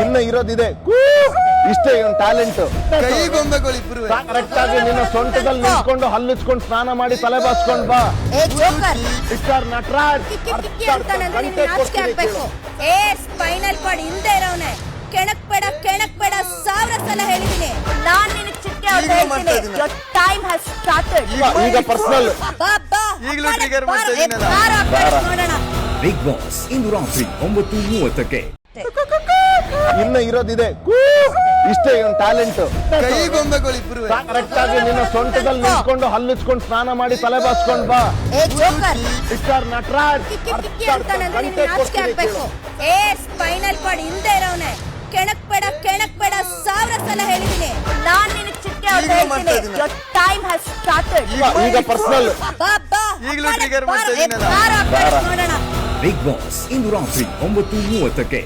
ಇನ್ನ ಇರೋದಿದೆ ಇಷ್ಟೇ ಒಂದು ಟ್ಯಾಲೆಂಟ್. ಕರೆಕ್ಟ್ ಆಗಿ ನಿನ್ನ ಸೊಂಟದಲ್ಲಿ ನಿಂತ್ಕೊಂಡು ಹಲ್ಲುಚ್ಕೊಂಡು ಸ್ನಾನ ಮಾಡಿ ತಲೆ ಬಾಚ್ಕೊಂಡ್ ಬಾ. ಮಿಸ್ಟರ್ ನಟರಾಜ್ ಸ್ಪೈನಲ್ ಕಾರ್ಡ್ ಇಲ್ದೇ ಇರೋನೆ ಕೆಣಕ್ ಬೇಡ 1000 ಸಲ ಹೇಳಿದೀನಿ. ನಾನ್ ನಿನಗೆ ಚಿಕ್ಕೆ ಹೇಳ್ತೀನಿ. Time has started. ಈಗ ಪರ್ಸನಲ್ ಈಗಲೂ ಟ್ರಿಗರ್ ಮಾಡ್ತಾ ಇದ್ದೀನಿ. ನೋಡೋಣ. ಬಿಗ್ ಬಾಸ್ ಇಂದು ರಾತ್ರಿ 9:30ಕ್ಕೆ. ಇನ್ನ ಇರೋದಿದೆ ಇಷ್ಟೇ ಒಂದು ಟ್ಯಾಲೆಂಟ್. ಕರೆಕ್ಟ್ ಆಗಿ ನಿನ್ನ ಸೊಂಟದಲ್ಲಿ ನಿಂತ್ಕೊಂಡು ಹಲ್ಲುಚ್ಕೊಂಡು ಸ್ನಾನ ಮಾಡಿ ತಲೆ ಬಾಚ್ಕೊಂಡ್ ಬಾ. ಮಿಸ್ಟರ್ ನಟರಾಜ್ ಸ್ಪೈನಲ್ ಕಾರ್ಡ್ ಇಲ್ದೇ ಇರೋನೆ ಕೆಣಕ್ ಬೇಡ 1000 ಸಲ ಹೇಳಿದೀನಿ. ನಾನ್ ನಿನಗೆ ಚಿಕ್ಕೆ ಹೇಳ್ತೀನಿ. Time has started. ಈಗ ಪರ್ಸನಲ್ ಈಗಲೂ ಟ್ರಿಗರ್ ಮಾಡ್ತಾ ಇದ್ದೀನಿ. ನೋಡೋಣ. ಬಿಗ್ ಬಾಸ್ ಇಂದು ರಾತ್ರಿ 9:30ಕ್ಕೆ.